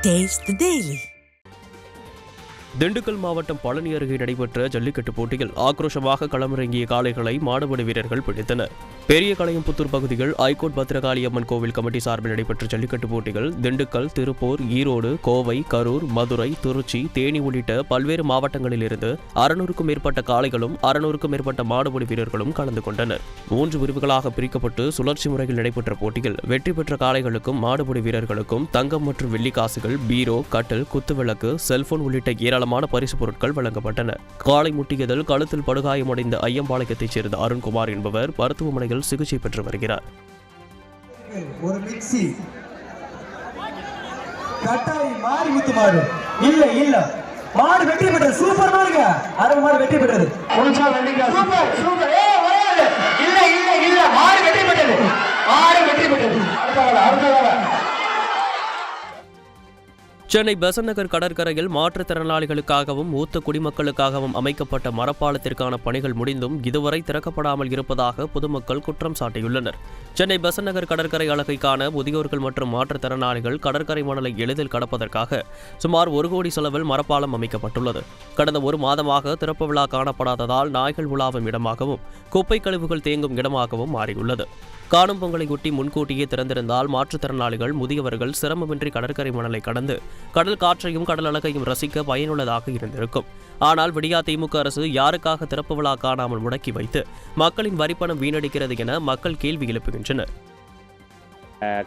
Taste the Daily. Dindigul மாவட்டம் பழனி அருகே நடைபெற்ற ஜல்லிக்கட்டு போட்டியில் ஆக்ரோஷமாக களமிறங்கிய காளைகளை மாடுபிடி வீரர்கள் பிடித்தனர். பெரிய களையம்புத்தூர் பகுதியில் ஐகோர்ட் பத்திரகாளியம்மன் கோவில் கமிட்டி சார்பில் நடைபெற்ற ஜல்லிக்கட்டு போட்டிகள் திண்டுக்கல், திருப்பூர், ஈரோடு, கோவை, கரூர், மதுரை, திருச்சி, தேனி உள்ளிட்ட பல்வேறு மாவட்டங்களில் இருந்து 600க்கும் மேற்பட்ட காளைகளும் 600க்கும் மேற்பட்ட மாடுபிடி வீரர்களும் கலந்து கொண்டனர். 3 பிரிவுகளாக பிரிக்கப்பட்டு சுழற்சி முறையில் நடைபெற்ற போட்டியில் வெற்றி பெற்ற காளைகளுக்கும் மாடுபிடி வீரர்களுக்கும் தங்கம் மற்றும் வெள்ளி காசுகள், பீரோ, கட்டில், குத்துவிளக்கு, செல்போன் உள்ளிட்ட ஏராளமான பரிசு பொருட்கள் வழங்கப்பட்டன. காளை முட்டியதில் கழுத்தில் படுகாயமடைந்த ஐயம்பாளையத்தைச் சேர்ந்த அருண்குமார் என்பவர் மருத்துவமனையில் சிகிச்சை பெற்று வருகிறார். ஒரு மிக்ஸி கட்டாய் மாறி முத்து மாடு இல்ல மாடு வெற்றி பெற்றது. சூப்பர் மாடுங்க, அரை மாடு வெற்றி பெற்றது. சூப்பர் சூப்பர் இல்ல மாடு வெற்றி பெற்றது. சென்னை பெசன்ட் நகர் கடற்கரையில் மாற்றுத்திறனாளிகளுக்காகவும் மூத்த குடிமக்களுக்காகவும் அமைக்கப்பட்ட மரப்பாலத்திற்கான பணிகள் முடிந்தும் இதுவரை திறக்கப்படாமல் இருப்பதாக பொதுமக்கள் குற்றம் சாட்டியுள்ளனர். சென்னை பெசன்ட் நகர் கடற்கரை அழகைக்கான முதியோர்கள் மற்றும் மாற்றுத்திறனாளிகள் கடற்கரை மணலை எளிதில் கடப்பதற்காக சுமார் 1 கோடி செலவில் மரப்பாலம் அமைக்கப்பட்டுள்ளது. கடந்த 1 மாதமாக திறப்பு விழா காணப்படாததால் நாய்கள் உலாவும் இடமாகவும் குப்பை கழிவுகள் தேங்கும் இடமாகவும் மாறியுள்ளது. காணும் பொங்கலையொட்டி முன்கூட்டியே திறந்திருந்தால் மாற்றுத்திறனாளிகள், முதியவர்கள் சிரமமின்றி கடற்கரை மணலை கடந்து கடல் காற்றையும் கடல் அழகையும் ரசிக்க பயனுள்ளதாக இருந்திருக்கும். ஆனால் விடியா திமுக அரசு யாருக்காக திறப்பு விழா காணாமல் முடக்கி வைத்து மக்களின் வரிப்பணம் வீணடிக்கிறது என மக்கள் கேள்வி எழுப்புகின்றனர்.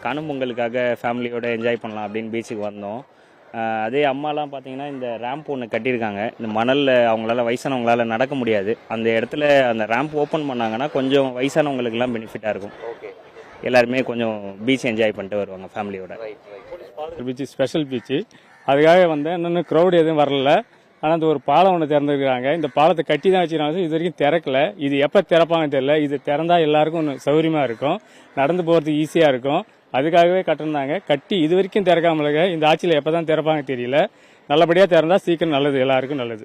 காணும் பொங்கலுக்காக ஃபேமிலியோட என்ஜாய் பண்ணலாம் அப்படின்னு பீச்சுக்கு வந்தோம். அதே அம்மாலாம் பார்த்தீங்கன்னா இந்த ரேம்ப் ஒன்று கட்டியிருக்காங்க. இந்த மணலில் அவங்களால வயசானவங்களால நடக்க முடியாது. அந்த இடத்துல அந்த ரேம்ப் ஓப்பன் பண்ணாங்கன்னா கொஞ்சம் வயசானவங்களுக்குலாம் பெனிஃபிட்டாக இருக்கும். எல்லாருமே கொஞ்சம் பீச் என்ஜாய் பண்ணிட்டு வருவாங்க ஃபேமிலியோட. பீச்சு ஸ்பெஷல் பீச்சு, அதுக்காக வந்து இன்னும் க்ரௌட் எதுவும் வரல. ஆனால் அந்த ஒரு பாலம் ஒன்று திறந்துருக்காங்க. இந்த பாலத்தை கட்டி தான் வச்சுருக்காங்க, இது வரைக்கும் திறக்கல. இது எப்போ திறப்பாங்க தெரியல. இது திறந்தால் எல்லாருக்கும் ஒன்று சௌகரியமாக இருக்கும், நடந்து போகிறதுக்கு ஈஸியாக இருக்கும். அதுக்காகவே கட்டிருந்தாங்க. கட்டி இது வரைக்கும் திறக்காமலுங்க. இந்த ஆட்சியில் எப்போ தான் திறப்பாங்க தெரியல. நல்லபடியாக திறந்தால் சீக்கிரம் நல்லது, எல்லாருக்கும் நல்லது.